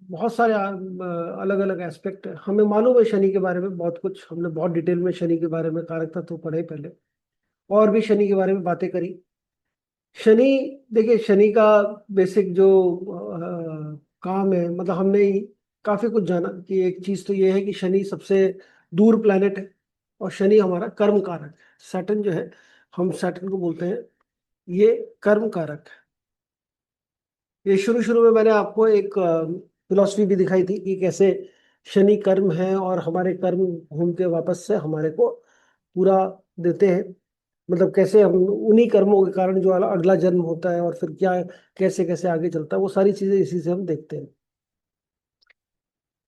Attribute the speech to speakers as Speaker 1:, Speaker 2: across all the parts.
Speaker 1: बहुत सारे अलग अलग एस्पेक्ट है। हमें मालूम है शनि के बारे में बहुत कुछ, हमने बहुत डिटेल में शनि के बारे में कारक तत्व पढ़े पहले, और भी शनि के बारे में बातें करी। शनि, देखिए शनि का बेसिक जो काम है, मतलब हमने काफी कुछ जाना कि एक चीज तो ये है कि शनि सबसे दूर प्लेनेट है, और शनि हमारा कर्म कारक है। सैटर्न जो है, हम सैटर्न को बोलते हैं, ये कर्म कारक है। ये शुरू शुरू में मैंने आपको एक फिलॉसफी भी दिखाई थी कि कैसे शनि कर्म है, और हमारे कर्म घूम के वापस से हमारे को पूरा देते हैं। मतलब कैसे हम उन्हीं कर्मों के कारण जो अगला जन्म होता है, और फिर क्या, कैसे कैसे आगे चलता है, वो सारी चीजें इसी से हम देखते हैं।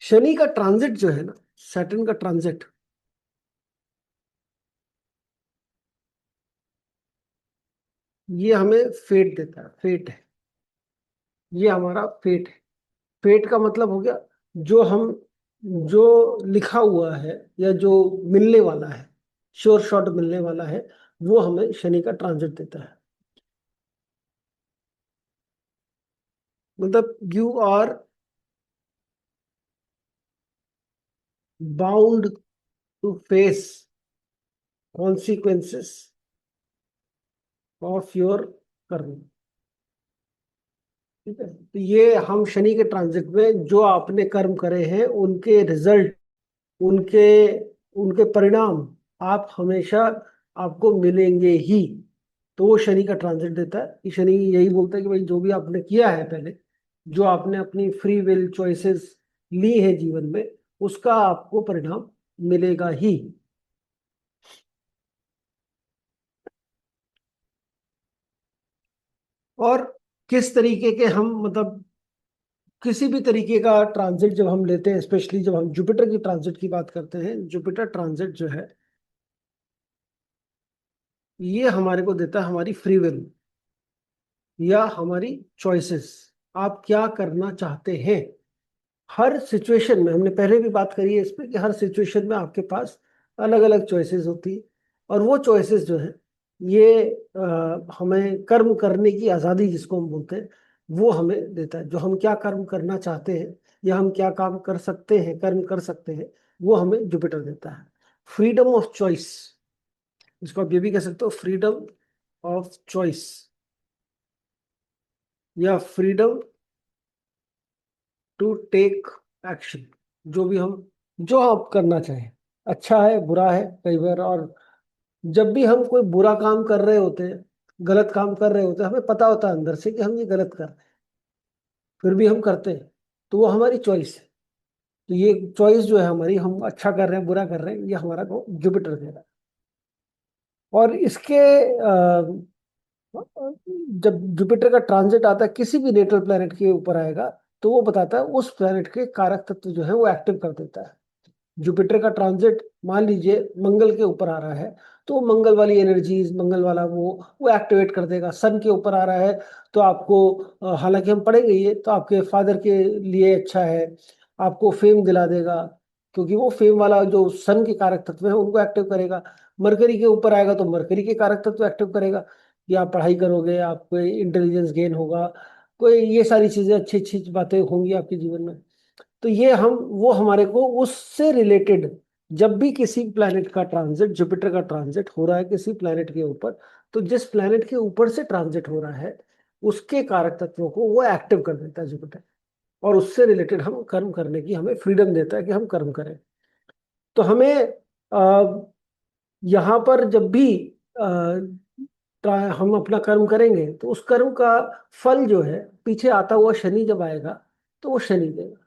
Speaker 1: शनि का ट्रांजिट जो है ना, सैटर्न का ट्रांजिट, ये हमें फेट देता है। फेट है, ये हमारा फेट है। फेट का मतलब हो गया जो हम, जो लिखा हुआ है या जो मिलने वाला है, श्योर शॉट मिलने वाला है, वो हमें शनि का ट्रांजिट देता है। मतलब you are bound to face consequences of your karma. ठीक है, तो ये हम शनि के ट्रांजिट में जो आपने कर्म करे हैं उनके रिजल्ट, उनके उनके परिणाम आप हमेशा, आपको मिलेंगे ही। तो वो शनि का ट्रांजिट देता है कि शनि यही बोलता है कि भाई जो भी आपने किया है पहले, जो आपने अपनी फ्री विल चॉइसेस ली है जीवन में, उसका आपको परिणाम मिलेगा ही। और किस तरीके के हम, मतलब किसी भी तरीके का ट्रांजिट जब हम लेते हैं, स्पेशली जब हम जुपिटर की ट्रांजिट की बात करते हैं, जुपिटर ट्रांजिट जो है, ये हमारे को देता है हमारी फ्री विल या हमारी चॉइसेस। आप क्या करना चाहते हैं हर सिचुएशन में। हमने पहले भी बात करी है इस पे कि हर सिचुएशन में आपके पास अलग अलग चॉइसेस होती है, और वो चॉइसेस जो है, ये हमें कर्म करने की आज़ादी जिसको हम बोलते हैं, वो हमें देता है। जो हम क्या कर्म करना चाहते हैं, या हम क्या काम कर सकते हैं, कर्म कर सकते हैं, वो हमें जुपिटर देता है। फ्रीडम ऑफ चॉइस, इसको आप ये भी कह सकते हो, फ्रीडम ऑफ चॉइस या फ्रीडम टू टेक एक्शन। जो भी हम, जो आप करना चाहें, अच्छा है बुरा है कई बार। और जब भी हम कोई बुरा काम कर रहे होते हैं, गलत काम कर रहे होते हैं, हमें पता होता है अंदर से कि हम ये गलत कर रहे हैं, फिर भी हम करते हैं, तो वो हमारी चॉइस है। तो ये चॉइस जो है हमारी, हम अच्छा कर रहे हैं बुरा कर रहे हैं, ये हमारा को जुपिटर दे रहा है। और इसके जब जुपिटर का ट्रांजिट आता है किसी भी नेटल प्लेनेट के ऊपर आएगा, तो वो बताता है उस प्लेनेट के कारक तत्व जो है वो एक्टिव कर देता है। जुपिटर का ट्रांजिट मान लीजिए मंगल के ऊपर आ रहा है, तो मंगल वाली एनर्जीज, मंगल वाला वो एक्टिवेट कर देगा। सन के ऊपर आ रहा है तो आपको, हालांकि हम पढ़ेंगे ये, तो आपके फादर के लिए अच्छा है, आपको फेम दिला देगा, क्योंकि वो फेम वाला जो सन के कारक तत्व है उनको एक्टिव करेगा। मरकरी के ऊपर आएगा तो मरकरी के कारक तत्व एक्टिव करेगा, कि आप पढ़ाई करोगे, आपको इंटेलिजेंस गेन होगा, कोई ये सारी चीजें अच्छी अच्छी बातें होंगी आपके जीवन में। तो ये हम, वो हमारे को उससे रिलेटेड, जब भी किसी प्लैनेट का ट्रांजिट, जुपिटर का ट्रांजिट हो रहा है किसी प्लैनेट के ऊपर, तो जिस प्लैनेट के ऊपर से ट्रांजिट हो रहा है उसके कारक तत्वों को वो एक्टिव कर देता है जुपिटर, और उससे रिलेटेड हम कर्म करने की हमें फ्रीडम देता है कि हम कर्म करें। तो हमें यहाँ पर जब भी हम अपना कर्म करेंगे, तो उस कर्म का फल जो है, पीछे आता हुआ शनि जब आएगा, तो वो शनि देगा।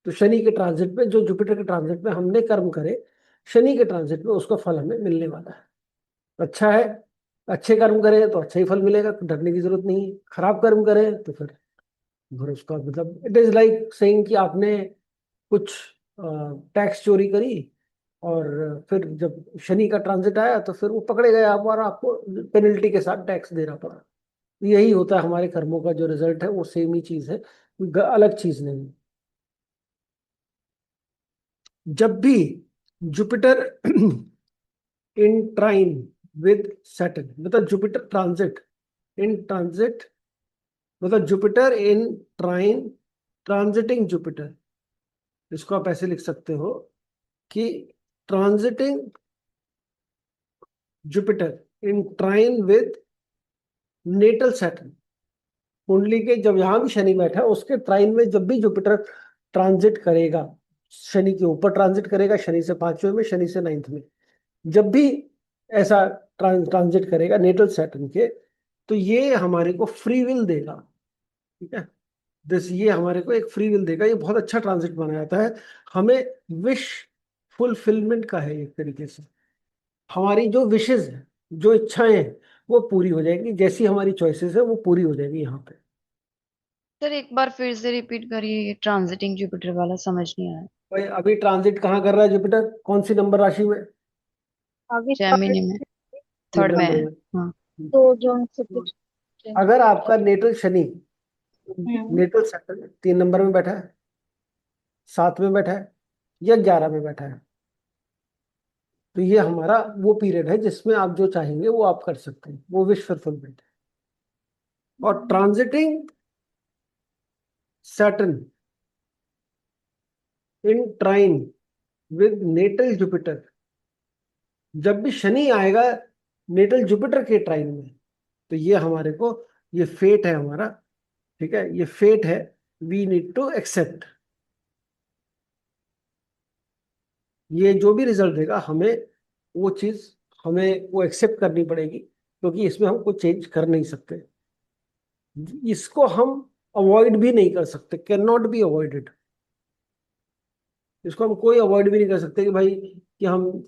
Speaker 1: तो शनि के ट्रांजिट में, जो जुपिटर के ट्रांजिट में हमने कर्म करे, शनि के ट्रांजिट में उसका फल हमें मिलने वाला है। अच्छा है, अच्छे कर्म करें तो अच्छा ही फल मिलेगा, तो डरने की जरूरत नहीं है। खराब कर्म करें तो फिर उसका मतलब, इट इज लाइक सेइंग कि आपने कुछ टैक्स चोरी करी, और फिर जब शनि का ट्रांजिट आया तो फिर वो पकड़े गए आप, और आपको पेनल्टी के साथ टैक्स देना पड़ा। यही होता है हमारे कर्मों का जो रिजल्ट है, वो सेम ही चीज है, कोई अलग चीज नहीं। जब भी Jupiter in trine with Saturn, मतलब जुपिटर ट्रांजिट इन ट्रांजिट, मतलब Jupiter in trine transiting Jupiter, इसको आप ऐसे लिख सकते हो कि transiting Jupiter in trine with natal Saturn. कुंडली के जब यहां भी शनि बैठा है उसके ट्राइन में जब भी जुपिटर ट्रांजिट करेगा, शनि के ऊपर ट्रांजिट करेगा, शनि से पांचवें में, शनि से नाइन्थ में, जब भी ऐसा ट्रांजिट करेगा नेटल सैटर्न के, तो ये हमारे को फ्री विल देगा। ठीक है, ये हमारे को एक फ्री विल देगा। ये बहुत अच्छा ट्रांजिट माना जाता है। हमें विश फुलफिलमेंट का है एक तरीके से। हमारी जो विशेज है, जो इच्छाएं हैं, वो पूरी हो जाएगी, जैसी हमारी चॉइसेस है वो पूरी हो जाएगी यहाँ पे।
Speaker 2: सर एक बार फिर से रिपीट करिए, ये ट्रांजिटिंग जुपिटर वाला समझ नहीं आया।
Speaker 1: भाई अभी ट्रांजिट कहाँ कर रहा है जुपिटर, कौन सी नंबर राशि में?
Speaker 3: अभी
Speaker 2: जेमिनी में, थर्ड
Speaker 1: मित्र
Speaker 2: में
Speaker 1: में।
Speaker 2: है। हाँ।
Speaker 3: 2 जून से कुछ।
Speaker 1: अगर आपका नेटल शनि
Speaker 3: हम्म।
Speaker 1: नेटल सैटर्न 3 नंबर में बैठा है, 7 में बैठा है, या 11 में बैठा है, तो ये हमारा वो पीरियड है जिसमें आप जो चाहेंगे वो आप कर सकते हैं, वो विश फुलफिलमेंट है। और transiting Saturn in trine with natal Jupiter, जब भी शनि आएगा नेटल जुपिटर के ट्राइन में, तो ये हमारे को, ये फेट है हमारा। ठीक है, ये फेट है, वी नीड टू एक्सेप्ट। ये जो भी रिजल्ट देगा हमें, वो चीज हमें वो एक्सेप्ट करनी पड़ेगी, क्योंकि इसमें हम कुछ चेंज कर नहीं सकते। इसको हम अवॉइड भी नहीं कर सकते, कैन नॉट बी अवॉइडेड। इसको हम कोई अवॉइड भी नहीं कर सकते कि भाई कि हम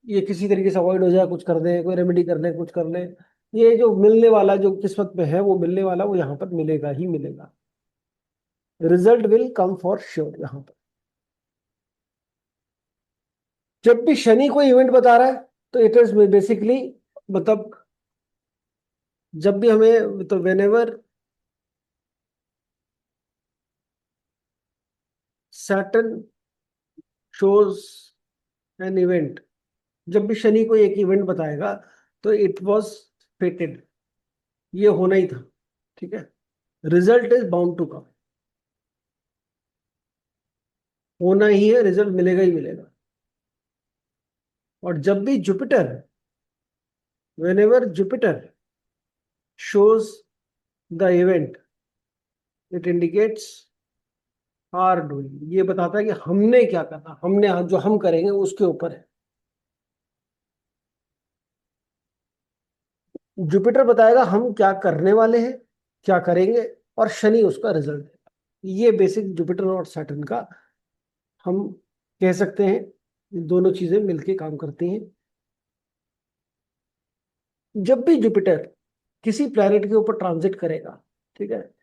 Speaker 1: ये किसी तरीके से अवॉइड हो जाए, कुछ कर दें, कोई रेमेडी कर लें, कुछ कर लें। ये जो मिलने वाला, जो किस्मत में है वो मिलने वाला, वो यहाँ पर मिलेगा ही मिलेगा। Result will come for sure यहाँ पर। जब भी शनि कोई इवेंट बता रहा है तो इट इज बेसिकली, मतलब जब भी हमें, तो when ever Saturn shows an event, जब भी शनि कोई एक इवेंट बताएगा तो इट वॉज फेटेड, ये होना ही था। ठीक है, result is bound to come, होना ही है, रिजल्ट मिलेगा ही मिलेगा। और जब भी Jupiter, when ever Jupiter shows the event, it indicates our doing, ये बताता है कि हमने क्या करना, हमने आज जो हम करेंगे उसके ऊपर है। जुपिटर बताएगा हम क्या करने वाले हैं, क्या करेंगे, और शनि उसका रिजल्ट देगा। ये बेसिक जुपिटर और सैटर्न का, हम कह सकते हैं दोनों चीजें मिलके काम करती हैं। जब भी जुपिटर किसी प्लैनेट के ऊपर ट्रांजिट करेगा, ठीक है,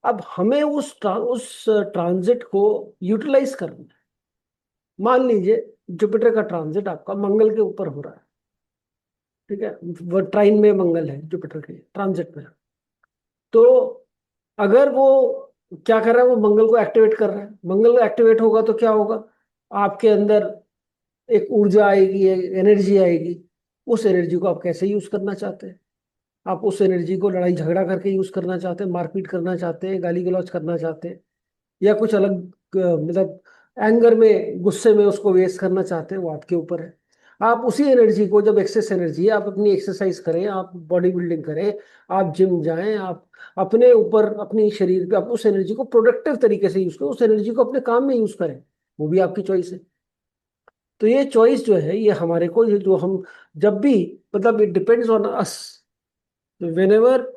Speaker 1: अब हमें उस ट्रांजिट को यूटिलाइज करना है। मान लीजिए जुपिटर का ट्रांजिट आपका मंगल के ऊपर हो रहा है। ठीक है, वो ट्राइन में मंगल है जुपिटर के ट्रांजिट में, तो अगर वो क्या कर रहा है, वो मंगल को एक्टिवेट कर रहा है। मंगल को एक्टिवेट होगा तो क्या होगा, आपके अंदर एक ऊर्जा आएगी, एक एनर्जी आएगी। उस एनर्जी को आप कैसे यूज करना चाहते हैं? आप उस एनर्जी को लड़ाई झगड़ा करके यूज करना चाहते हैं, मारपीट करना चाहते हैं, गाली गलौज करना चाहते हैं, या कुछ अलग मतलब एंगर में, गुस्से में उसको वेस्ट करना चाहते हैं, वो आपके ऊपर है। आप उसी एनर्जी को, जब एक्सेस एनर्जी है, आप अपनी एक्सरसाइज करें, आप बॉडी बिल्डिंग करें, आप जिम जाएं, आप अपने ऊपर, अपनी शरीर पे आप उस एनर्जी को प्रोडक्टिव तरीके से यूज करें, उस एनर्जी को अपने काम में यूज करें, वो भी आपकी चॉइस है। तो ये चॉइस जो है, ये हमारे को, ये जो हम जब भी, मतलब it depends on us. When ever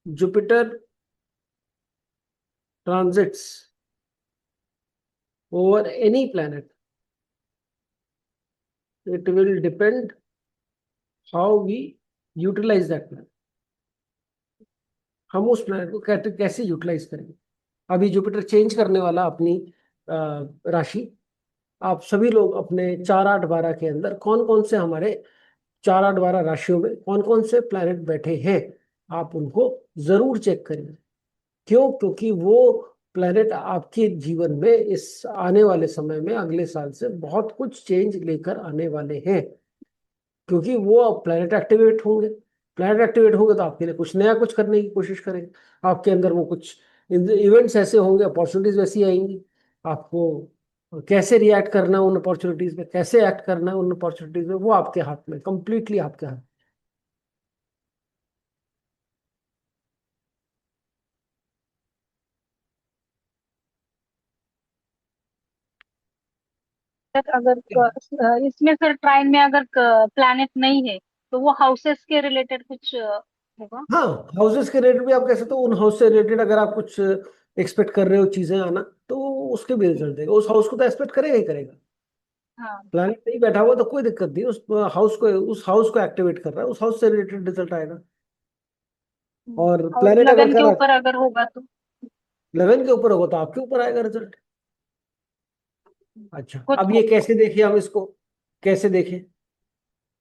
Speaker 1: Jupiter transits over any planet, it will depend how we utilize that planet। हम उस प्लानट को कैसे यूटिलाइज करेंगे। अभी जुपिटर चेंज करने वाला अपनी राशि। आप सभी लोग अपने 4 8 12 के अंदर कौन कौन से हमारे 4 8 12 राशियों में कौन कौन से प्लैनेट बैठे हैं, आप उनको जरूर चेक करिए। क्यों? क्योंकि वो प्लैनेट आपके जीवन में इस आने वाले समय में, अगले साल से बहुत कुछ चेंज लेकर आने वाले हैं, क्योंकि वो प्लैनेट एक्टिवेट होंगे। प्लैनेट एक्टिवेट होंगे तो आपके लिए कुछ नया कुछ करने की कोशिश करेंगे, आपके अंदर वो कुछ इवेंट्स ऐसे होंगे, अपॉर्चुनिटीज वैसी आएंगी। आपको कैसे रिएक्ट करना है उन अपॉर्चुनिटीज में, कैसे एक्ट करना है उन अपॉर्चुनिटीज में, वो आपके हाथ में, कंप्लीटली आपके हाथ।
Speaker 3: सर अगर इसमें सर ट्राइन में अगर प्लैनेट नहीं है तो वो हाउसेस के रिलेटेड कुछ होगा।
Speaker 1: हाँ, हाउसेस के रिलेटेड भी आप कह सकते हो। उन हाउस से रिलेटेड अगर आप कुछ एक्सपेक्ट कर रहे हो चीजें आना, तो वो उसके भी रिजल्ट देगा। उस हाउस को तो एक्सपेक्ट करेगा ही करेगा।
Speaker 3: हाँ।
Speaker 1: प्लानिट नहीं बैठा हुआ तो कोई दिक्कत नहीं, उस हाउस को एक्टिवेट कर रहा है, उस हाउस से रिलेटेड रिजल्ट आएगा। और
Speaker 3: और
Speaker 1: प्लेनेट अगर
Speaker 3: लगन
Speaker 1: कर
Speaker 3: के
Speaker 1: रहा
Speaker 3: ऊपर अगर होगा तो
Speaker 1: 11 के ऊपर होगा तो आपके ऊपर आएगा रिजल्ट। अच्छा,
Speaker 3: कुछ
Speaker 1: अब ये कैसे देखें हम इसको, कैसे देखें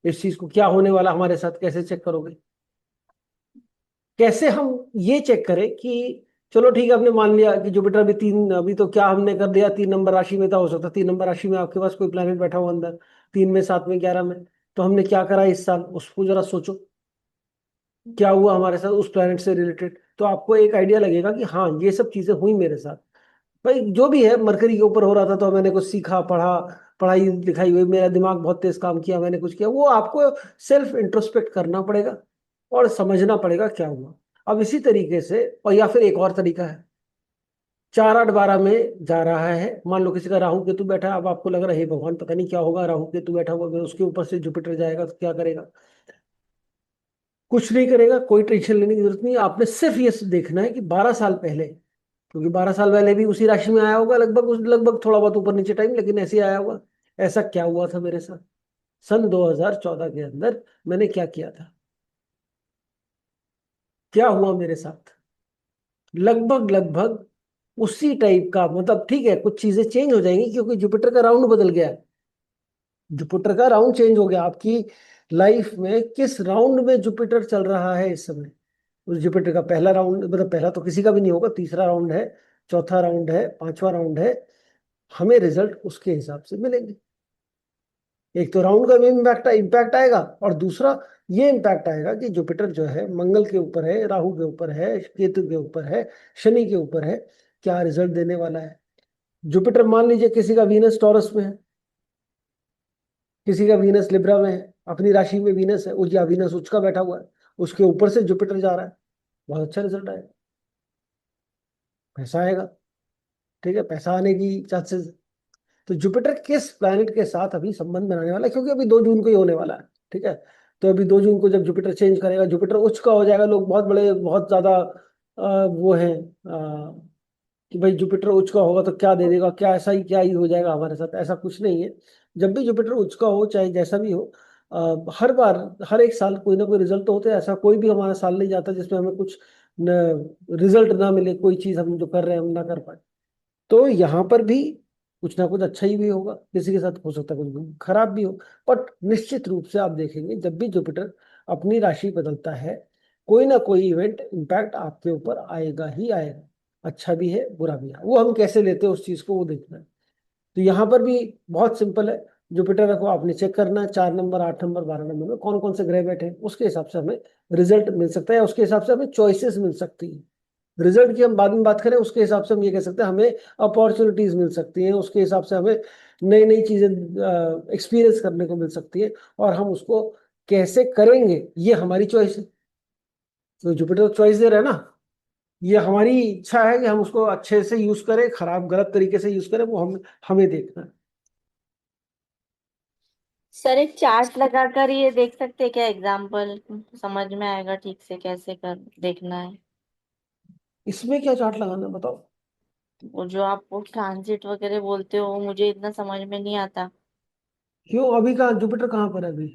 Speaker 1: इस चीज को, क्या होने वाला हमारे साथ, कैसे चेक करोगे? कैसे हम ये चेक करें कि चलो ठीक है, आपने मान लिया कि जुपिटर भी तीन, अभी तो क्या हमने कर दिया, 3 नंबर राशि में था, हो सकता 3 नंबर राशि में आपके पास कोई प्लेनेट बैठा हुआ अंदर, 3 में, 7 में, 11 में। तो हमने क्या करा इस साल, उसको जरा सोचो, क्या हुआ हमारे साथ उस प्लेनेट से रिलेटेड। तो आपको एक आइडिया लगेगा कि हाँ, ये सब चीजें हुई मेरे साथ। भाई जो भी है, मरकरी के ऊपर हो रहा था तो मैंने कुछ सीखा, पढ़ा, पढ़ाई लिखाई हुई, मेरा दिमाग बहुत तेज काम किया, मैंने कुछ किया, वो आपको सेल्फ इंट्रोस्पेक्ट करना पड़ेगा और समझना पड़ेगा क्या हुआ। अब इसी तरीके से, और या फिर एक और तरीका है, 4 8 12 में जा रहा है, मान लो किसी का राहु केतु बैठा है, अब आपको लग रहा है हे भगवान पता नहीं क्या होगा, राहु केतु बैठा हुआ है, उसके ऊपर से जुपिटर जाएगा तो क्या करेगा। कुछ नहीं करेगा, कोई टेंशन लेने की जरूरत नहीं। आपने सिर्फ ये देखना है कि 12 साल पहले, क्योंकि 12 साल पहले भी उसी राशि में आया होगा लगभग, लगभग थोड़ा बहुत ऊपर नीचे टाइम, लेकिन ऐसे ही आया होगा। ऐसा क्या हुआ था मेरे साथ सन 2014 के अंदर, मैंने क्या किया था, क्या हुआ मेरे साथ। लगभग लगभग उसी टाइप का, मतलब ठीक है, कुछ चीजें चेंज हो जाएंगी क्योंकि जुपिटर का राउंड बदल गया है। जुपिटर का राउंड चेंज हो गया आपकी लाइफ में। किस राउंड में जुपिटर चल रहा है इस समय, उस जुपिटर का पहला राउंड, मतलब पहला तो किसी का भी नहीं होगा, तीसरा राउंड है, चौथा राउंड है, पांचवा राउंड है, हमें रिजल्ट उसके हिसाब से मिलेंगे। एक तो राउंड का भी इम्पैक्ट आएगा, और दूसरा ये इम्पैक्ट आएगा कि जुपिटर जो है मंगल के ऊपर है, राहु के ऊपर है, केतु के ऊपर है, शनि के ऊपर है, क्या रिजल्ट देने वाला है। जुपिटर मान लीजिए किसी का वीनस टॉरस में है, किसी का वीनस लिब्रा में है, अपनी राशि में वीनस है, या वीनस उच्च का बैठा हुआ है, उसके ऊपर से जुपिटर जा रहा है, बहुत अच्छा रिजल्ट आएगा, पैसा आएगा। ठीक है, पैसा आने की चांसेस। तो जुपिटर किस प्लैनेट के साथ अभी संबंध बनाने वाला है, क्योंकि अभी 2 जून को ही होने वाला है। ठीक है, तो अभी 2 जून को जब जुपिटर चेंज करेगा, जुपिटर उच्च का हो जाएगा, लोग बहुत बड़े, बहुत ज्यादा वो है कि भाई जुपिटर उच्च का होगा तो क्या दे देगा, क्या ऐसा ही क्या ही हो जाएगा हमारे साथ, ऐसा कुछ नहीं है। जब भी जुपिटर उच्च का हो, चाहे जैसा भी हो, हर बार, हर एक साल कोई ना कोई रिजल्ट तो होता है। ऐसा कोई भी हमारा साल नहीं जाता जिसमें हमें कुछ रिजल्ट ना मिले, कोई चीज हम जो कर रहे हैं हम ना कर पाए। तो यहाँ पर भी कुछ ना कुछ अच्छा ही भी होगा, किसी के साथ हो सकता है कुछ खराब भी हो। बट निश्चित रूप से आप देखेंगे, जब भी जुपिटर अपनी राशि बदलता है, कोई ना कोई इवेंट इम्पैक्ट आपके ऊपर आएगा ही आएगा। अच्छा भी है, बुरा भी है, वो हम कैसे लेते हैं उस चीज को, वो देखना है। तो यहाँ पर भी बहुत सिंपल है। जुपिटर को आपने चेक करना है, 4 नंबर, 8 नंबर, 12 नंबर में कौन कौन से ग्रह बैठे हैं, उसके हिसाब से हमें रिजल्ट मिल सकता है, उसके हिसाब से हमें चॉइसेस मिल सकती है। रिजल्ट की हम बाद में बात करें, उसके हिसाब से हम ये कह सकते हैं हमें अपॉर्चुनिटीज मिल सकती हैं, उसके हिसाब से हमें नई नई चीजें एक्सपीरियंस करने को मिल सकती है, और हम उसको कैसे करेंगे ये हमारी चॉइस है। तो जुपिटर चॉइस दे रहे हैं ना, ये हमारी इच्छा है कि हम उसको अच्छे से यूज करें, खराब गलत तरीके से यूज करें, वो हम हमें देखना है।
Speaker 4: सर एक चार्ट लगाकर ये देख सकते हैं क्या? एग्जाम्पल समझ में आएगा ठीक से कैसे कर देखना है।
Speaker 1: इसमें क्या चार्ट लगाना है बताओ।
Speaker 4: वो जो आप वो ट्रांजिट वगैरह बोलते हो वो मुझे इतना समझ में नहीं आता।
Speaker 1: क्यों, अभी कहाँ जुपिटर कहाँ पर है अभी?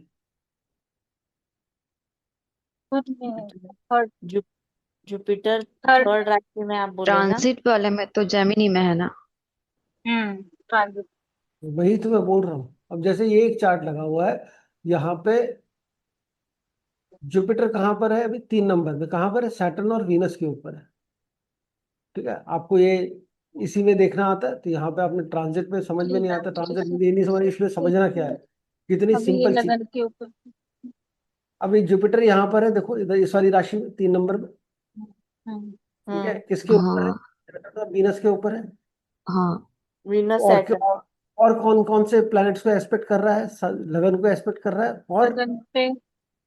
Speaker 3: खुद में थर्ड
Speaker 4: जु, जुपिटर
Speaker 3: थर्ड।
Speaker 4: थर्ड राशि में आप बोले ना?
Speaker 2: ट्रांजिट वाले में तो जेमिनी में है ना।
Speaker 3: ट्रांजिट।
Speaker 1: वही तो मैं बोल रहा हूँ। अब जैसे ये एक चार्ट लगा हुआ है यहाँ पे, जुपिटर कहाँ पर है अभी? 3 नंबर में। कहाँ पर है? सैटर्न और वीनस के ऊपर है। ठीक है, आपको ये इसी में देखना आता है, तो यहाँ पे आपने ट्रांजिट में समझ में नहीं आता, ट्रांजिट में ये नहीं समझ, इसलिए समझना क्या है, कितनी
Speaker 3: अभी ये
Speaker 1: सिंपल चीज।
Speaker 3: लगन के ऊपर।
Speaker 1: अभी जुपिटर यहाँ पर है, देखो इधर इस वाली राशि में, 3 नंबर में।
Speaker 4: हम्म
Speaker 1: ठीक है, किसके ऊपर है?
Speaker 2: हाँ
Speaker 1: वीनस के ऊपर है।
Speaker 2: हाँ
Speaker 4: वीनस
Speaker 1: और
Speaker 4: सैटर्न।
Speaker 1: और कौन कौन से प्लैनेट्स को एस्पेक्ट कर रहा है? 11 को एस्पेक्ट कर रहा है और
Speaker 3: लगन पे,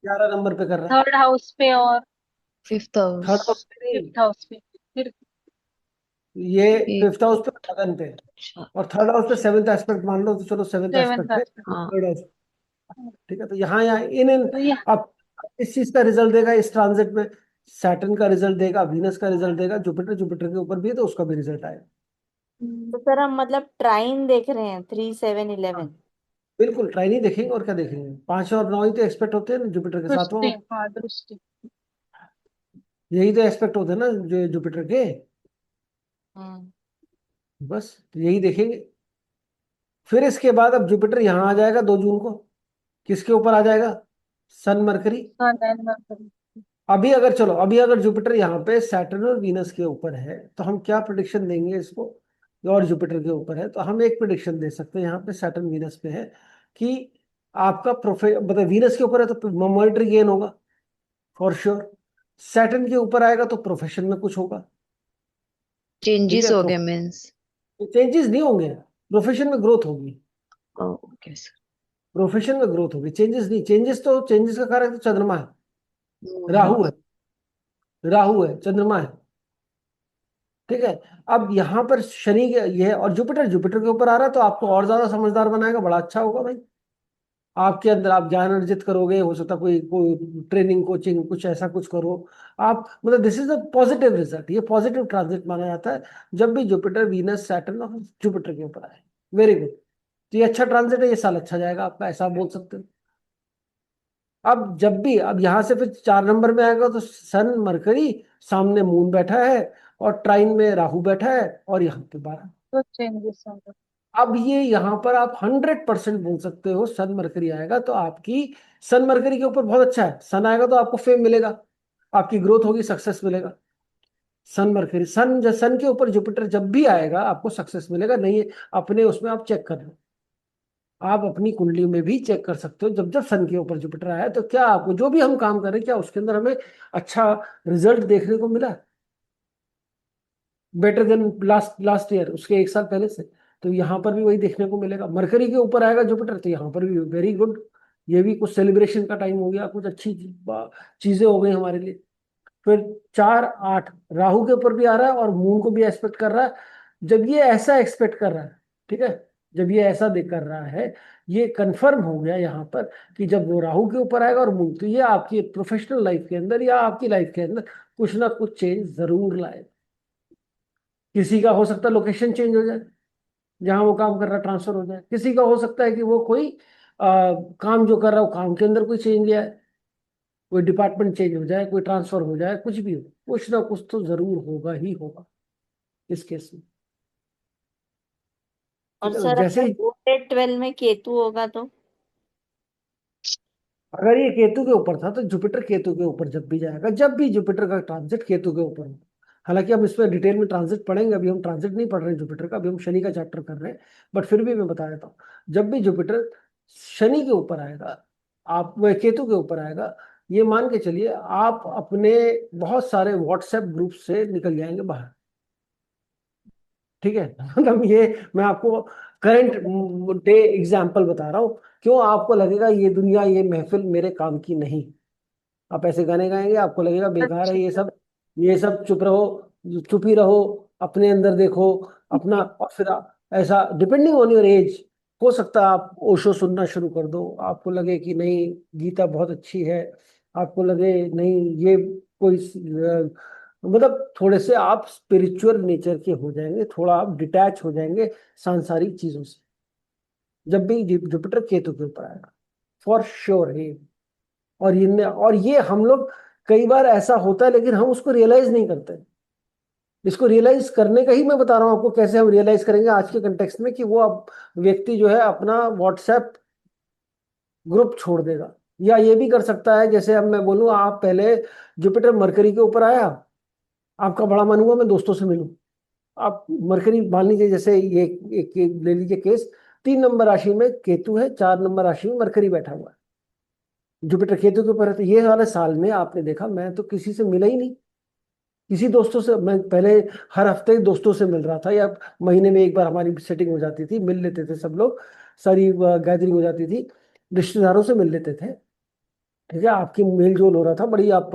Speaker 1: 11 नंबर पे कर रहा है।
Speaker 3: थर्ड हाउस पे और
Speaker 2: फिफ्थ हाउस।
Speaker 1: थर्ड हाउस पे नहीं,
Speaker 3: फिफ्थ हाउस पे, फिर
Speaker 1: ये
Speaker 2: एक
Speaker 1: फिफ्थ हाउस पे, लगन पे।
Speaker 2: अच्छा
Speaker 1: और थर्ड हाउस पे सेवेंथ एस्पेक्ट मान लो, तो चलो सेवेंथ
Speaker 3: सेवेंथ
Speaker 1: एस्पेक्ट है
Speaker 3: हाउस
Speaker 2: हाँ
Speaker 1: थर्ड हाउस। ठीक है, तो यहाँ यहाँ इन
Speaker 3: पे। ये
Speaker 1: अब इस चीज का रिजल्ट देगा इस ट्रांजिट में। सैटर्न का रिजल्ट देगा, वीनस का रिजल्ट देगा, जुपिटर जुपिटर के ऊपर भी है तो उसका भी रिजल्ट आएगा।
Speaker 4: तो सर हम मतलब ट्राइन देख रहे हैं 3, 7,
Speaker 1: हाँ
Speaker 4: 11।
Speaker 1: बिल्कुल, ट्राई नहीं देखेंगे और क्या देखेंगे? 5 और 9 ही तो एक्सपेक्ट होते हैं ना जुपिटर के,
Speaker 3: दृष्टि,
Speaker 1: सातवां
Speaker 3: हाँ दृष्टि।
Speaker 1: यही तो एक्सपेक्ट होते हैं ना जो जुपिटर के।
Speaker 4: हम्म।
Speaker 1: बस तो यही देखेंगे। फिर इसके बाद अब जुपिटर यहाँ आ जाएगा 2 जून को। किसके ऊपर आ जाएगा? Sun Mercury.
Speaker 3: Sun and Mercury.
Speaker 1: अभी अगर चलो, अभी अगर जुपिटर यहाँ पे सैटर्न और वीनस के ऊपर है तो हम क्या प्रिडिक्शन देंगे इसको? और जुपिटर के ऊपर है तो हम एक प्रिडिक्शन दे सकते हैं, यहाँ पे सैटर्न वीनस पे है कि आपका मतलब वीनस के ऊपर है तो मॉनेटरी गेन होगा फॉर श्योर। सैटर्न के ऊपर आएगा तो प्रोफेशन में कुछ होगा। ठीक
Speaker 2: चेंजेस
Speaker 1: है,
Speaker 2: हो गए मीन्स।
Speaker 1: चेंजेस नहीं होंगे, प्रोफेशन में ग्रोथ होगी।
Speaker 2: Okay sir.
Speaker 1: प्रोफेशन में ग्रोथ होगी, चेंजेस नहीं। चेंजेस का कारण तो चंद्रमा है, राहु है। राहु है, चंद्रमा है। ठीक है। अब यहाँ पर शनि के ये है और जुपिटर जुपिटर के ऊपर आ रहा है तो आपको और ज्यादा समझदार बनाएगा, बड़ा अच्छा होगा भाई। आपके अंदर आप ज्ञान अर्जित करोगे, हो सकता है कोई कोई ट्रेनिंग कोचिंग कुछ ऐसा कुछ करो आप, मतलब this is a positive result. ये पॉजिटिव ट्रांजिट माना जाता है जब भी जुपिटर वीनस सैटर्न और जुपिटर के ऊपर आए। Very good. तो ये अच्छा ट्रांजिट है, ये साल अच्छा जाएगा आपका, ऐसा आप बोल सकते हो। अब जब भी अब यहाँ से फिर 4 नंबर में आएगा तो सन मरकरी, सामने मून बैठा है और ट्राइन में राहु बैठा है और यहाँ पे 12।
Speaker 3: तो चेंजेस होंगे।
Speaker 1: अब ये यहाँ पर आप 100% बोल सकते हो सन मरकरी आएगा तो आपकी, सन मरकरी के ऊपर बहुत अच्छा है। सन आएगा तो आपको फेम मिलेगा, आपकी ग्रोथ होगी, सक्सेस मिलेगा। सन मरकरी, सन के ऊपर जुपिटर जब भी आएगा आपको सक्सेस मिलेगा। नहीं है अपने उसमें आप चेक कर लो, आप अपनी कुंडली में भी चेक कर सकते हो। जब जब सन के ऊपर जुपिटर आया तो क्या आपको जो भी हम काम करें क्या उसके अंदर हमें अच्छा रिजल्ट देखने को मिला, better than last last year, उसके 1 साल पहले से। तो यहाँ पर भी वही देखने को मिलेगा। मरकरी के ऊपर आएगा जुपिटर तो यहाँ पर भी वेरी गुड। ये भी कुछ सेलिब्रेशन का टाइम हो गया, कुछ अच्छी चीजें हो गई हमारे लिए। फिर 4, 8 राहु के ऊपर भी आ रहा है और मून को भी एक्सपेक्ट कर रहा है। जब ये ऐसा एक्सपेक्ट कर रहा है, ठीक है, जब ये ऐसा देख कर रहा है, ये कंफर्म हो गया यहाँ पर कि जब वो राहु के ऊपर आएगा और मून, तो ये आपकी प्रोफेशनल लाइफ के अंदर या आपकी लाइफ के अंदर कुछ ना कुछ चेंज जरूर लाएगा। किसी का हो सकता है लोकेशन चेंज हो जाए, जहां वो काम कर रहा है ट्रांसफर हो जाए। किसी का हो सकता है कि वो कोई काम जो कर रहा है वो काम के अंदर कोई चेंज लिया है, कोई डिपार्टमेंट चेंज हो जाए, कोई ट्रांसफर हो जाए, कुछ भी हो, कुछ ना कुछ तो जरूर होगा ही होगा इस केस में।
Speaker 4: और
Speaker 1: ठीक है, तो
Speaker 4: सर
Speaker 1: जैसे
Speaker 4: अगर
Speaker 1: ही
Speaker 4: 2, 8, 12 में केतु होगा तो?
Speaker 1: अगर ये केतु के ऊपर था तो जुपिटर केतु के ऊपर जब भी जाएगा, जब भी जुपिटर का ट्रांजिट केतु के ऊपर हो, हालांकि हम इसमें डिटेल में ट्रांजिट पढ़ेंगे, अभी हम ट्रांजिट नहीं पढ़ रहे हैं जुपिटर का, अभी हम शनि का चैप्टर कर रहे हैं। बट फिर भी मैं बता देता हूँ, जब भी जुपिटर शनि के ऊपर आएगा, आप वह केतु के ऊपर आएगा, ये मान के चलिए आप अपने बहुत सारे व्हाट्सएप ग्रुप से निकल जाएंगे बाहर। ठीक है मतलब ये मैं आपको करंट डे एग्जाम्पल बता रहा हूँ। क्यों आपको लगेगा ये दुनिया ये महफिल मेरे काम की नहीं, आप ऐसे गाने गाएंगे आपको लगेगा बेकार है
Speaker 3: अच्छा।
Speaker 1: ये सब, ये सब चुप रहो, चुप ही रहो, अपने अंदर देखो अपना। और फिर ऐसा डिपेंडिंग ऑन योर एज, हो सकता है आप ओशो सुनना शुरू कर दो, आपको लगे कि नहीं गीता बहुत अच्छी है, आपको लगे नहीं ये कोई मतलब थोड़े से आप स्पिरिचुअल नेचर के हो जाएंगे, थोड़ा आप डिटैच हो जाएंगे सांसारिक चीजों से जब भी जुपिटर केतु के ऊपर आएगा, फॉर श्योर है। और ये हम लोग कई बार ऐसा होता है लेकिन हम उसको रियलाइज नहीं करते। इसको रियलाइज करने का ही मैं बता रहा हूँ आपको, कैसे हम रियलाइज करेंगे आज के कंटेक्स्ट में कि वो अब व्यक्ति जो है अपना व्हाट्सएप ग्रुप छोड़ देगा। या ये भी कर सकता है, जैसे अब मैं बोलूँ आप पहले जुपिटर मरकरी के ऊपर आया, आपका बड़ा मन हुआ मैं दोस्तों से मिलूं, आप मरकरी मान लीजिए, जैसे ये एक ले लीजिए केस, 3 नंबर राशि में केतु है, 4 नंबर राशि में मरकरी बैठा हुआ है, जुपिटर केतु के ऊपर है, तो ये वाले साल में आपने देखा मैं तो किसी से मिला ही नहीं, किसी दोस्तों से मैं पहले हर हफ्ते दोस्तों से मिल रहा था, या महीने में एक बार हमारी सेटिंग हो जाती थी, मिल लेते थे सब लोग, सारी गैदरिंग हो जाती थी, रिश्तेदारों से मिल लेते थे। ठीक है, आपकी मेल जोल हो रहा था बड़ी, आप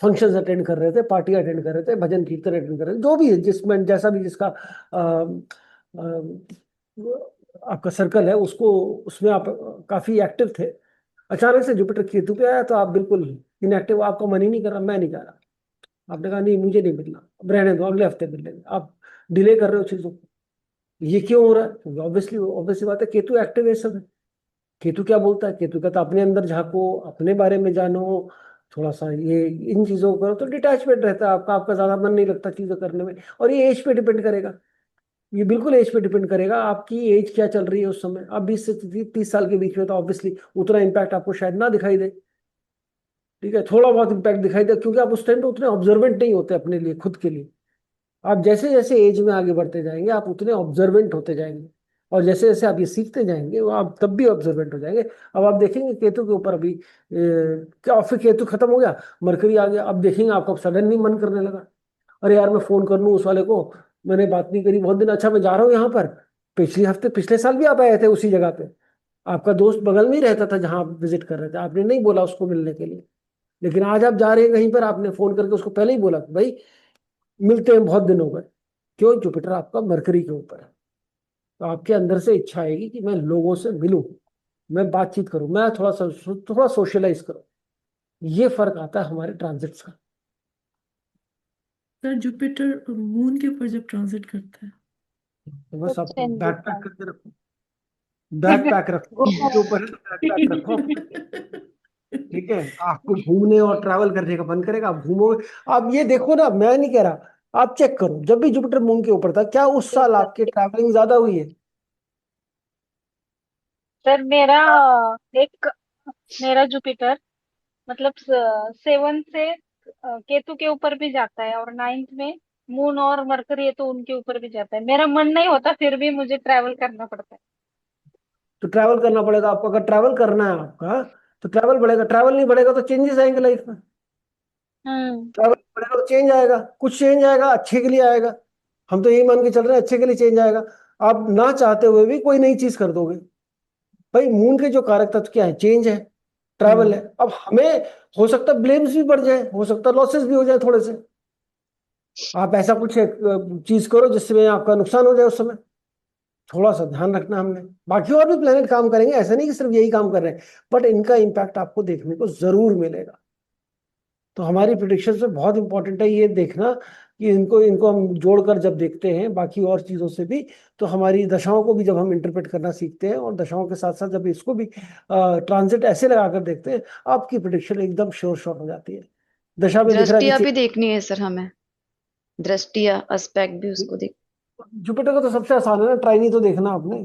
Speaker 1: फंक्शंस अटेंड कर रहे थे, पार्टी अटेंड कर रहे थे, भजन कीर्तन अटेंड कर रहे थे, जो भी है जिसमें जैसा भी जिसका आपका सर्कल है उसको, उसमें आप काफी एक्टिव थे। अचानक से जुपिटर केतु पे आया तो आप बिल्कुल इनएक्टिव, आपका मन ही नहीं कर रहा, मैं नहीं जा रहा। आपने कहा नहीं मुझे नहीं मिलना, अब रहने दो, अगले हफ्ते मिल लेंगे। आप डिले कर रहे हो चीजों को। ये क्यों हो रहा है? क्योंकि ऑब्वियसली ऑब्वियसली बात है, केतु एक्टिव है इस समय। केतु क्या बोलता है? केतु कहता है अपने अंदर झांको, अपने बारे में जानो, थोड़ा सा ये इन चीजों को करो, तो डिटैचमेंट रहता है आपका, आपका ज्यादा मन नहीं लगता चीजें करने में। और ये एज पे डिपेंड करेगा, ये बिल्कुल एज पे डिपेंड करेगा, आपकी एज क्या चल रही है उस समय। आप 20 से 30 साल के बीच में तो ऑब्वियसली उतना इम्पैक्ट आपको शायद ना दिखाई दे। ठीक है, थोड़ा बहुत इम्पैक्ट दिखाई दे, क्योंकि आप उस टाइम पे उतने ऑब्जर्वेंट नहीं होते अपने लिए, खुद के लिए। आप जैसे जैसे एज में आगे बढ़ते जाएंगे आप उतने ऑब्जर्वेंट होते जाएंगे, और जैसे जैसे आप ये सीखते जाएंगे वो आप तब भी ऑब्जर्वेंट हो जाएंगे। अब आप देखेंगे केतु के ऊपर अभी क्या, फिर केतु खत्म हो गया, मरकरी आ गया, अब देखेंगे आपको सडनली मन करने लगा, अरे यार मैं फोन कर लूँ उस वाले को, मैंने बात नहीं करी बहुत दिन, अच्छा मैं जा रहा हूँ यहाँ पर। पिछले हफ्ते पिछले साल भी आप आए थे उसी जगह पे, आपका दोस्त बगल में ही रहता था जहाँ आप विजिट कर रहे थे, आपने नहीं बोला उसको मिलने के लिए। लेकिन आज आप जा रहे हैं कहीं पर, आपने फोन करके उसको पहले ही बोला कि भाई मिलते हैं, बहुत दिन हो गए। क्यों? जुपिटर आपका मरकरी के ऊपर है, तो आपके अंदर से इच्छा आएगी कि मैं लोगों से मिलूं, मैं बातचीत करूं, मैं थोड़ा सोशलाइज करूं। ये फर्क आता है हमारे ट्रांजिट्स का।
Speaker 5: सर जुपिटर मून के ऊपर जब ट्रांजिट करता है
Speaker 1: तो
Speaker 3: तो
Speaker 1: बस आप
Speaker 3: चेंज
Speaker 1: बैक
Speaker 3: होता
Speaker 1: पैक
Speaker 3: है।
Speaker 1: करके रखो, बैक पैक रखो,
Speaker 3: वो
Speaker 1: के ऊपर है तो बैक पैक रखो। ठीक है, आपको घूमने और ट्रैवल करने का मन करेगा, आप घूमोगे। आप ये देखो ना, मैं नहीं कह रहा, आप चेक करो, जब भी जुपिटर मून के ऊपर था क्या उस साल आपकी ट्रैवलिंग ज्यादा हुई है?
Speaker 3: सर एक मेरा जुपिटर मतलब 7 से केतु के ऊपर भी जाता है, और 9th में मून और मरकरी है तो उनके ऊपर भी जाता है। मेरा मन नहीं होता फिर भी मुझे ट्रैवल करना पड़ता है।
Speaker 1: तो ट्रैवल करना पड़ेगा आपको, अगर ट्रैवल करना है आपका तो ट्रैवल बढ़ेगा, ट्रैवल नहीं बढ़ेगा तो चेंजेस आएंगे लाइफ में।
Speaker 3: हम्म।
Speaker 1: ट्रैवल बढ़ेगा तो चेंज आएगा, कुछ चेंज आएगा अच्छे के लिए आएगा। हम तो यही मान के चल रहे हैं अच्छे के लिए चेंज आएगा। आप ना चाहते हुए भी कोई नई चीज कर दोगे। भाई मून के जो कारक तत्व क्या है? चेंज है, ट्रैवल है। अब हमें हो सकता है ब्लेम्स भी बढ़ जाए, हो सकता है लॉसेस भी हो जाए थोड़े से। आप ऐसा कुछ चीज करो जिसमें आपका नुकसान हो जाए उस समय, थोड़ा सा ध्यान रखना हमने। बाकी और भी प्लेनेट काम करेंगे, ऐसा नहीं कि सिर्फ यही काम कर रहे हैं, बट इनका इम्पैक्ट आपको देखने को जरूर मिलेगा। तो हमारी प्रिडिक्शन में बहुत इंपॉर्टेंट है ये देखना कि इनको इनको हम जोड़कर जब देखते हैं बाकी और चीजों से भी, तो हमारी दशाओं को भी जब हम इंटरप्रेट करना सीखते हैं, और दशाओं के साथ साथ जब इसको भी ट्रांजिट ऐसे लगाकर देखते हैं, आपकी प्रिडिक्शन एकदम श्योर शॉट हो जाती है। दशा में दिख रहा है
Speaker 2: दृष्टिया
Speaker 1: कि
Speaker 2: भी देखनी है सर हमें, दृष्टिया एस्पेक्ट भी उसको देख।
Speaker 1: जुपिटर का तो सबसे आसान है ना, ट्राइनी तो देखना आपने।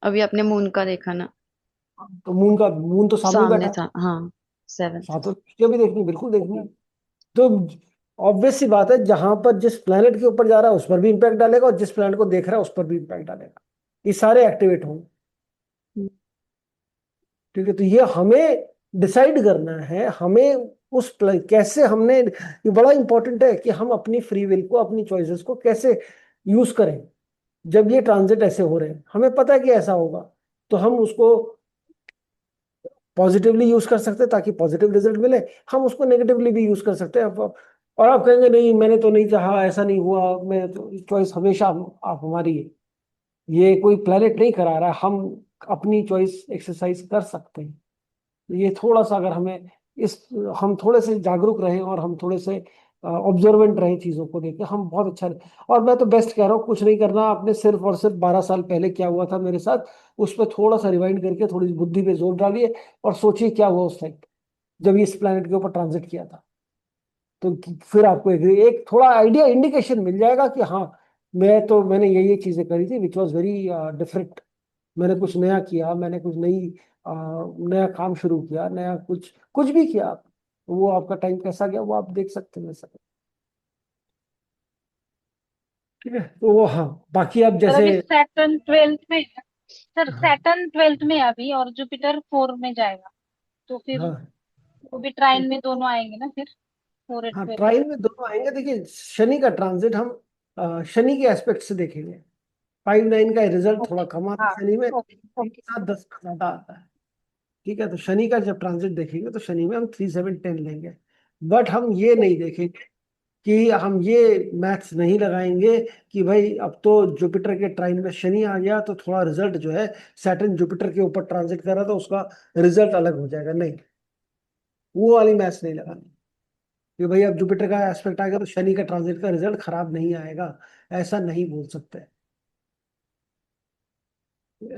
Speaker 2: अभी आपने मून का देखा ना,
Speaker 1: तो मून तो सामने ही बैठा
Speaker 2: सामने
Speaker 1: है,
Speaker 2: था, हाँ 7th।
Speaker 1: सातों दृष्टियां भी देखनी, बिल्कुल देखनी है। तो ऑब्वियस सी बात है, जहां पर जिस प्लेनेट के ऊपर जा रहा है उस पर भी इम्पैक्ट डालेगा, और जिस प्लेनेट को देख रहा है उस पर भी इम्पैक्ट डालेगा। ये सारे एक्टिवेट होंगे। ठीक है, तो ये हमें डिसाइड करना है, हमें कैसे हमने, ये बड़ा इंपॉर्टेंट है कि हम अपनी फ्री विल को, अपनी चॉइसेस को कैसे यूज करें। जब ये ट्रांजिट ऐसे हो रहे हैं, हमें पता है कि ऐसा होगा, तो हम उसको पॉजिटिवली यूज कर सकते हैं ताकि पॉजिटिव रिजल्ट मिले, हम उसको नेगेटिवली भी यूज कर सकते हैं। और आप कहेंगे नहीं मैंने तो नहीं चाहा, ऐसा नहीं हुआ, मैं तो, चॉइस हमेशा आप हमारी है, ये कोई प्लेनेट नहीं करा रहा है, हम अपनी चॉइस एक्सरसाइज कर सकते हैं। ये थोड़ा सा अगर हमें इस हम थोड़े से जागरूक रहें और हम थोड़े से ऑब्जर्वेंट रहें चीजों को देखें, हम बहुत अच्छा और मैं तो बेस्ट कह रहा हूँ, कुछ नहीं करना आपने, सिर्फ और सिर्फ 12 साल पहले क्या हुआ था मेरे साथ, उस पर थोड़ा सा रिवाइंड करके थोड़ी बुद्धि पे जोर डालिए और सोचिए क्या हुआ उस टाइम जब ये इस प्लेनेट के ऊपर ट्रांजिट किया था। तो फिर आपको एक थोड़ा आइडिया, इंडिकेशन मिल जाएगा कि हाँ मैंने ये चीजें करी थी विच वॉज वेरी डिफरेंट। मैंने कुछ नया किया, मैंने कुछ नया काम शुरू किया, नया कुछ कुछ भी किया आप, वो आपका टाइम कैसा गया वो आप देख सकते हैं वैसा। ठीक है, तो वो हाँ, बाकी आप
Speaker 3: सर
Speaker 1: जैसे
Speaker 3: अभी सैटर्न 12th में है। सर
Speaker 1: हाँ
Speaker 3: सैटर्न 12th में है अभी, और जुपिटर 4 में जाएगा, तो फिर
Speaker 1: हाँ
Speaker 3: वो भी ट्राइन में दोनों आएंगे ना फिर। 4
Speaker 1: हाँ
Speaker 3: 12।
Speaker 1: ट्राइन में दोनों आएंगे। देखिए शनि का ट्रांजिट हम शनि के एस्पेक्ट से देखेंगे। 5 9 का रिजल्ट थोड़ा
Speaker 3: ओके।
Speaker 1: कम आता
Speaker 3: हाँ।
Speaker 1: है शनि में,
Speaker 3: ओके
Speaker 1: 3
Speaker 3: ओके।
Speaker 1: के साथ 10 का ज्यादा आता है। ठीक है, तो शनि का जब ट्रांजिट देखेंगे तो शनि में हम 3 7 10 लेंगे। बट हम ये नहीं देखेंगे कि हम ये मैथ्स नहीं लगाएंगे कि भाई अब तो जुपिटर के ट्राइन में शनि आ गया तो थोड़ा रिजल्ट जो है सैटर्न जुपिटर के ऊपर ट्रांजिट कर रहा था उसका रिजल्ट अलग हो जाएगा, नहीं, वो वाली मैथ्स नहीं लगानी कि भाई अब जुपिटर का एस्पेक्ट आ गया तो शनि का ट्रांजिट का रिजल्ट खराब नहीं आएगा, ऐसा नहीं बोल सकते।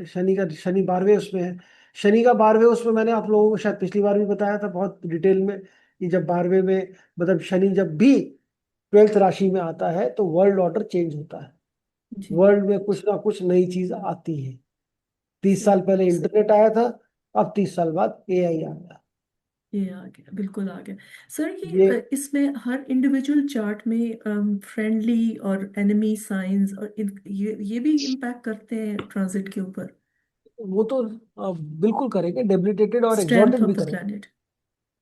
Speaker 1: शनि 12वें उसमें है। शनि का 12वें उसमें मैंने आप लोगों को शायद पिछली बार भी बताया था बहुत डिटेल में कि जब 12वें में मतलब शनि जब भी 12th राशि में आता है तो वर्ल्ड ऑर्डर चेंज होता है।
Speaker 5: जी।
Speaker 1: वर्ल्ड में कुछ ना कुछ नई चीज आती है। 30 साल
Speaker 5: सही।
Speaker 1: पहले इंटरनेट आया था, अब 30 साल बाद एआई आ गया।
Speaker 5: ये आ गया, बिल्कुल आ गया। सर ये
Speaker 1: ये
Speaker 5: इसमें हर इंडिविजुअल चार्ट में फ्रेंडली और एनिमी साइंस और ये भी इम्पैक्ट करते हैं ट्रांजिट के ऊपर।
Speaker 1: वो तो बिल्कुल करेंगे, डेबिलिटेटेड और
Speaker 5: स्ट्रेंथ
Speaker 1: एग्जॉल्टेड
Speaker 5: ऑफ
Speaker 1: भी
Speaker 5: द
Speaker 1: करेंगे।
Speaker 5: प्लैनेट।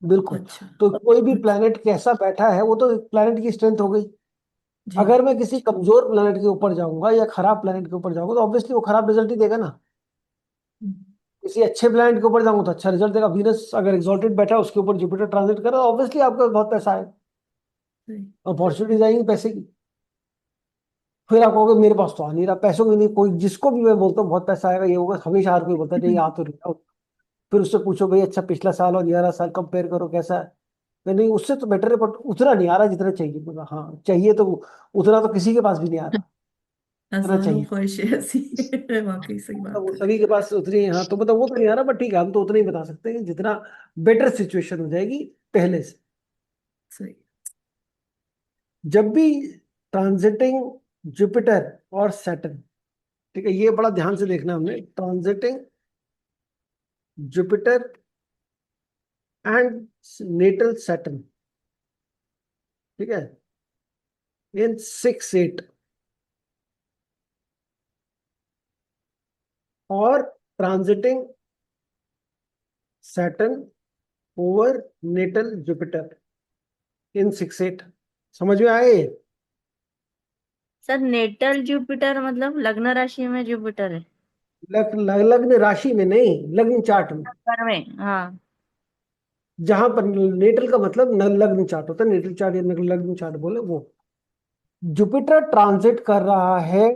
Speaker 1: बिल्कुल।
Speaker 5: अच्छा।
Speaker 1: तो कोई भी
Speaker 5: अच्छा।
Speaker 1: प्लेनेट कैसा बैठा है वो तो प्लेनेट की स्ट्रेंथ हो गई।
Speaker 5: जी।
Speaker 1: अगर मैं किसी कमजोर प्लेनेट के ऊपर जाऊंगा या खराब प्लेनेट के ऊपर जाऊंगा तो ऑब्वियसली वो खराब रिजल्ट ही देगा ना।
Speaker 5: हम्म,
Speaker 1: किसी अच्छे प्लेनेट के ऊपर जाऊंगा तो अच्छा रिजल्ट देगा। वीनस अगर एक्सॉल्टेड बैठा है उसके ऊपर जुपिटर ट्रांजिट कर रहा है, ऑब्वियसली आपका बहुत पैसा है,
Speaker 5: सही।
Speaker 1: अपॉर्चुनिटीज आएंगी पैसे की। फिर आप कहोगे मेरे पास तो आ नहीं रहा, पैसों की नहीं, कोई जिसको भी मैं बोलता हूँ बहुत पैसा आएगा ये होगा, हमेशा हर कोई बोलता है नहीं आ तो रहा। फिर उससे पूछो भाई अच्छा पिछला साल और 11 साल कंपेयर करो कैसा है, तो नहीं उससे तो बेटर है बट उतना नहीं आ रहा जितना चाहिए। बोला हाँ चाहिए तो उतना तो किसी के पास भी नहीं आ रहा, उतना
Speaker 5: आसानो
Speaker 1: चाहिए।
Speaker 5: ख्वाहिशें ऐसी है, वाकई सही
Speaker 1: मतलब
Speaker 5: बात
Speaker 1: वो
Speaker 5: है।
Speaker 1: सभी के पास उतनी, हाँ तो मतलब वो तो नहीं आ रहा बट ठीक है हम तो उतना ही बता सकते हैं कि जितना बेटर सिचुएशन हो जाएगी पहले से।
Speaker 5: सही।
Speaker 1: जब भी ट्रांजिटिंग जुपिटर और सैटर्न, ठीक है ये बड़ा ध्यान से देखना हमने, transiting Jupiter and natal Saturn, ठीक है, इन 6 8 और transiting Saturn over natal Jupiter in 6 8। समझ में आए?
Speaker 4: सर नेटल जुपिटर मतलब लग्न राशि में जुपिटर है।
Speaker 1: लग्न राशि में नहीं, लग्न चार्ट में।
Speaker 4: घर में, हाँ।
Speaker 1: जहां पर नेटल का मतलब लग्न चार्ट होता है, नेटल चार्ट या लग्न चार्ट बोले वो। जुपिटर ट्रांजिट कर रहा है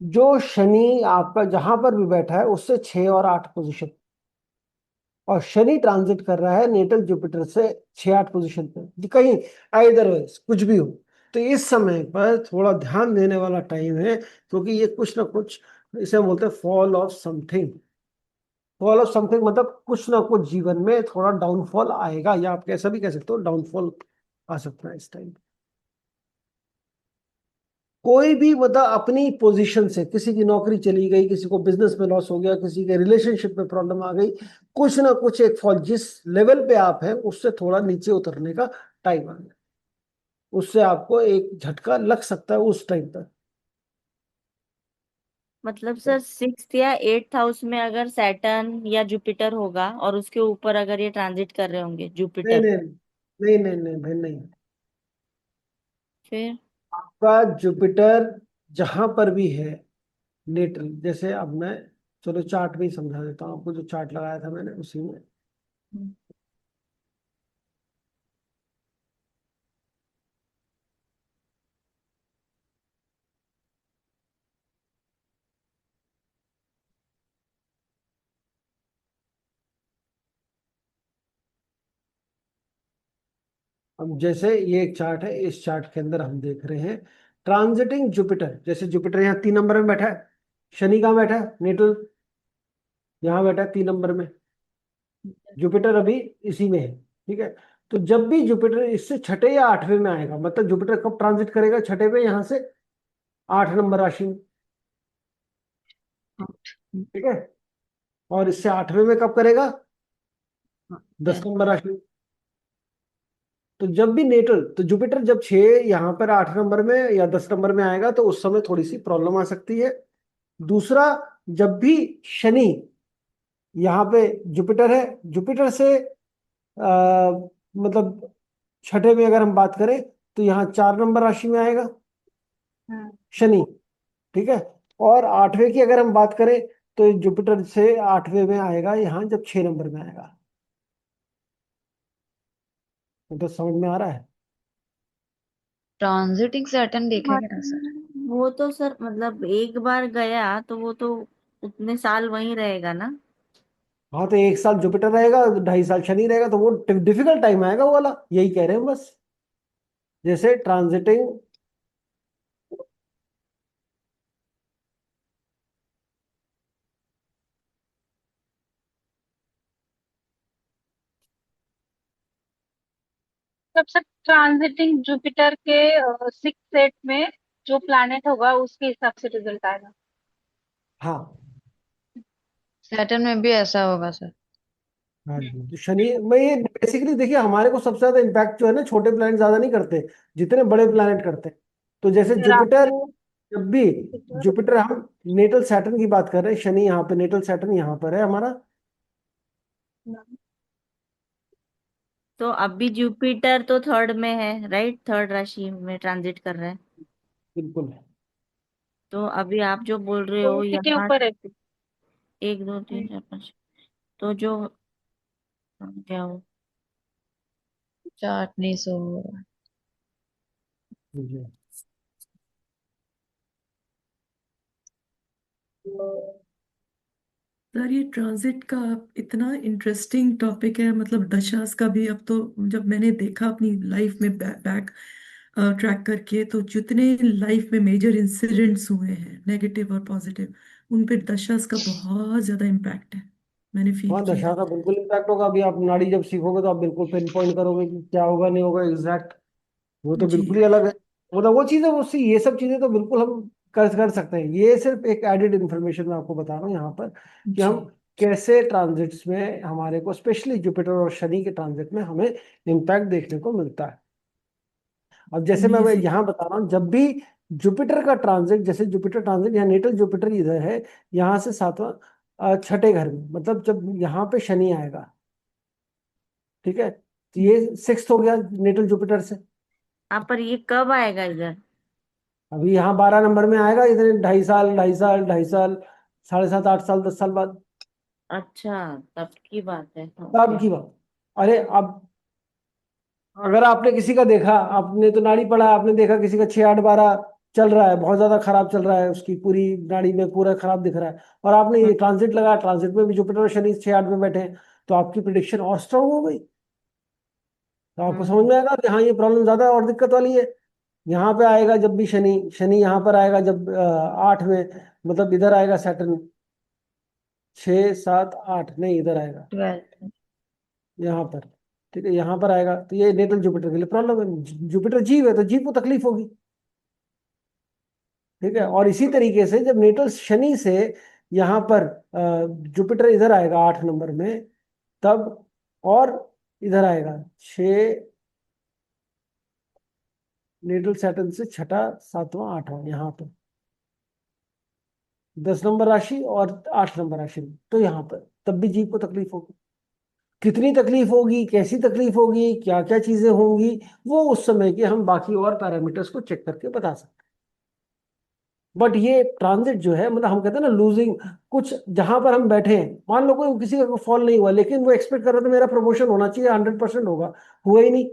Speaker 1: जो शनि आपका जहां पर भी बैठा है उससे 6 और 8 पोजीशन, और शनि ट्रांजिट कर रहा है नेटल जुपिटर से 6 8 पोजीशन पे, कहीं अदरवाइज कुछ भी हो। तो इस समय पर थोड़ा ध्यान देने वाला टाइम है क्योंकि ये कुछ ना कुछ, इसे हम बोलते हैं fall of something. Fall of something मतलब कुछ ना कुछ जीवन में थोड़ा डाउनफॉल आएगा, या आप कैसा भी कह सकते हो डाउनफॉल आ सकता है इस टाइम। कोई भी मतलब अपनी पोजीशन से, किसी की नौकरी चली गई, किसी को बिजनेस में लॉस हो गया, किसी के रिलेशनशिप में प्रॉब्लम आ गई, कुछ ना कुछ एक फॉल, जिस लेवल पे आप हैं उससे थोड़ा नीचे उतरने का टाइम आ गया, उससे आपको एक झटका लग सकता है उस टाइम पर।
Speaker 4: मतलब सर 6th या 8th हाउस में अगर सैटर्न या जुपिटर होगा और उसके ऊपर अगर ये ट्रांजिट कर रहे होंगे
Speaker 1: नहीं
Speaker 4: जुपिटर,
Speaker 1: नहीं नहीं नहीं नहीं भाई नहीं।
Speaker 4: फिर
Speaker 1: आपका जुपिटर जहां पर भी है नेटल, जैसे अब मैं, चलो चार्ट में ही समझा देता हूँ आपको, जो चार्ट लगाया था मैंने उसी में। अब जैसे ये एक चार्ट है, इस चार्ट के अंदर हम देख रहे हैं ट्रांजिटिंग जुपिटर, जैसे जुपिटर यहाँ 3 नंबर में बैठा है, शनि कहाँ बैठा है नेटल, यहाँ बैठा है 3 नंबर में, जुपिटर अभी इसी में है। ठीक है, तो जब भी जुपिटर इससे छठे या 8वें में आएगा, मतलब जुपिटर कब ट्रांजिट करेगा छठे पे, यहाँ से 8 नंबर राशि में, ठीक है, और इससे 8वें में कब करेगा, 10 नंबर राशि में। तो जब भी नेटल, तो जुपिटर जब 6 यहाँ पर 8 नंबर में या 10 नंबर में आएगा तो उस समय थोड़ी सी प्रॉब्लम आ सकती है। दूसरा, जब भी शनि यहाँ पे जुपिटर है, जुपिटर से मतलब छठे में अगर हम बात करें तो यहाँ 4 नंबर राशि में आएगा
Speaker 3: हम्म,
Speaker 1: शनि, ठीक है। और आठवें की अगर हम बात करें तो जुपिटर से आठवें में आएगा यहाँ जब 6 नंबर में आएगा। तो समझ में आ रहा है।
Speaker 2: ट्रांजिटिंग सैटर्न देखेंगे ना सर?
Speaker 4: वो तो सर मतलब एक बार गया तो वो तो उतने साल वहीं रहेगा ना।
Speaker 1: हाँ तो 1 साल जुपिटर रहेगा, 2.5 साल शनि रहेगा, तो वो डिफिकल्ट टाइम आएगा वो वाला, यही कह रहे हैं बस। जैसे ट्रांजिटिंग
Speaker 3: सबसे ट्रांजिटिंग जुपिटर के 6th सेट में जो प्लैनेट होगा उसके हिसाब से रिजल्ट आएगा।
Speaker 1: हाँ
Speaker 2: सैटर्न में भी ऐसा होगा सर?
Speaker 1: हाँ जी, तो शनि में ये बेसिकली देखिए हमारे को सबसे ज्यादा इम्पैक्ट जो है ना छोटे प्लैनेट ज्यादा नहीं करते जितने बड़े प्लैनेट करते हैं। तो जैसे जुपिटर,
Speaker 3: राहु,
Speaker 1: जब भी
Speaker 3: जुपिटर,
Speaker 1: जुपिटर, हम नेटल सैटर्न की बात कर रहे हैं, शनि यहाँ पे, नेटल सैटर्न यहाँ पर है हमारा।
Speaker 4: तो अभी जुपिटर तो थर्ड में है, राइट, थर्ड राशि में ट्रांजिट कर रहा है।
Speaker 1: बिल्कुल।
Speaker 4: तो अभी आप जो बोल रहे
Speaker 3: तो
Speaker 4: हो
Speaker 3: उसी के
Speaker 4: यहाँ
Speaker 3: ऊपर है।
Speaker 4: 1 2 3 4 5, तो जो क्या हो।
Speaker 2: चार्ट नहीं सो।
Speaker 1: जी।
Speaker 5: सर ये ट्रांजिट का इतना इंटरेस्टिंग टॉपिक है, मतलब दशास का भी। अब तो जब मैंने देखा अपनी लाइफ में बैक ट्रैक करके, तो जितने लाइफ में मेजर इंसिडेंट्स हुए हैं नेगेटिव और पॉजिटिव, उन पे दशास का बहुत ज्यादा इम्पैक्ट है, मैंने फील
Speaker 1: हाँ
Speaker 5: किया
Speaker 1: दशा
Speaker 5: है।
Speaker 1: का बिल्कुल इम्पैक्ट होगा। अभी आप नाड़ी जब सीखोगे तो आप बिल्कुल पिन पॉइंट करोगे कि क्या होगा नहीं होगा एग्जैक्ट। वो तो
Speaker 5: जी
Speaker 1: बिल्कुल ही अलग है। मतलब वो चीजें, वो सी ये सब चीजें तो बिल्कुल हम कर सकते हैं। ये सिर्फ एक एडेड इन्फॉर्मेशन मैं आपको बता रहा हूँ यहाँ पर कि
Speaker 5: जी
Speaker 1: हम कैसे ट्रांजिट्स में हमारे को, स्पेशली जुपिटर और शनि के ट्रांजिट में हमें इम्पैक्ट देखने को मिलता है। अब जैसे मैं
Speaker 5: अमेजिंग।
Speaker 1: यहाँ बता रहा हूँ, जब भी जुपिटर का ट्रांजिट, जैसे जुपिटर ट्रांजिट यहाँ नेटल जुपिटर इधर है, यहाँ से सातवां छठे घर में, मतलब जब यहाँ पे शनि आएगा, ठीक है, तो ये सिक्स्थ हो गया नेटल जुपिटर से।
Speaker 4: आप पर ये कब आएगा इधर।
Speaker 1: अभी यहाँ 12 नंबर में आएगा, इतने 2.5 साल, 2.5 साल, 2.5 साल, 7.5 साल, 8 साल, 10 साल बाद।
Speaker 4: अच्छा, तब की बात है,
Speaker 1: तब
Speaker 4: ओके।
Speaker 1: की बात। अरे अब अगर आपने किसी का देखा, आपने तो नाड़ी पढ़ा, आपने देखा किसी का 6 8 12 चल रहा है, बहुत ज्यादा खराब चल रहा है, उसकी पूरी नाड़ी में पूरा खराब दिख रहा है, और आपने ये ट्रांजिट लगा, ट्रांजिट में भी जुपिटर और शनि 6 8 में बैठे हैं, तो आपकी प्रिडिक्शन और स्ट्रांग हो गई। तो आपको समझ
Speaker 4: हम्म
Speaker 1: में आएगा कि हाँ ये प्रॉब्लम ज्यादा और दिक्कत वाली है। यहाँ पे आएगा जब भी शनि, शनि यहाँ पर आएगा जब 8 में, मतलब इधर आएगा सैटर्न, 6 7 8 नहीं इधर आएगा
Speaker 2: 12th।
Speaker 1: यहाँ पर, ठीक है, यहाँ पर आएगा, तो ये नेटल जुपिटर के लिए प्रॉब्लम है। जुपिटर जीव है तो जीव को तकलीफ होगी, ठीक है। और इसी तरीके से जब नेटल शनि से यहाँ पर जुपिटर इधर आएगा 8 नंबर में, तब और इधर आएगा 6, नेटल सैटर्न से छठा, सातवां, आठवां, यहाँ पर 10 नंबर राशि और 8 नंबर राशि में, तो यहाँ पर तब भी जीव को तकलीफ होगी। कितनी तकलीफ होगी, कैसी तकलीफ होगी, क्या क्या चीजें होंगी, वो उस समय के हम बाकी और पैरामीटर्स को चेक करके बता सकते हैं। बट ये ट्रांजिट जो है, मतलब हम कहते हैं ना लूजिंग, कुछ जहां पर हम बैठे हैं, मान लो कोई किसी का फॉल नहीं हुआ, लेकिन वो एक्सपेक्ट कर रहा था मेरा प्रमोशन होना चाहिए, 100% होगा, हुआ ही नहीं,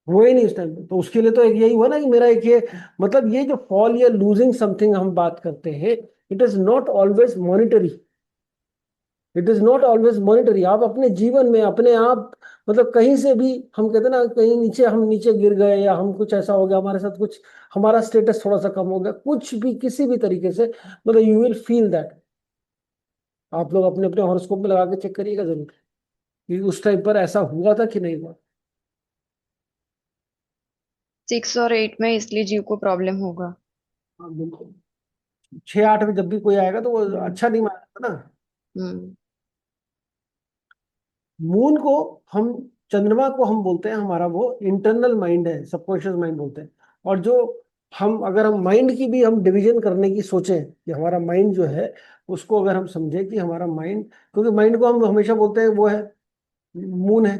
Speaker 1: हुआ ही नहीं उस टाइम पे। तो उसके लिए तो एक यही हुआ ना कि मेरा एक ये, मतलब ये जो फॉल या लूजिंग समथिंग हम बात करते हैं, it is not always monetary, it is not always monetary. आप अपने जीवन में अपने आप, मतलब कहीं से भी, हम कहते हैं ना कहीं नीचे, हम नीचे गिर गए या हम कुछ ऐसा हो गया हमारे साथ, कुछ हमारा स्टेटस थोड़ा सा कम हो गया, कुछ भी किसी भी तरीके से, मतलब यू विल फील दैट। आप लोग अपने अपने हॉरोस्कोप में लगा के चेक करिएगा जरूर कि उस टाइम पर ऐसा हुआ था कि नहीं हुआ।
Speaker 2: 6 और 8 में इसलिए जीव को प्रॉब्लम होगा।
Speaker 1: हाँ बिल्कुल। 6 8 में जब भी कोई आएगा तो वो अच्छा नहीं माना जाता ना।
Speaker 2: हम्म।
Speaker 1: मून को हम, चंद्रमा को हम बोलते हैं हमारा वो इंटरनल माइंड है, सबकॉन्शियस माइंड बोलते हैं। और जो हम, अगर हम माइंड की भी हम डिवीजन करने की सोचें कि हमारा माइंड जो है, उसको अगर हम समझें कि हमारा माइंड, क्योंकि माइंड को हम हमेशा बोलते हैं वो है मून है,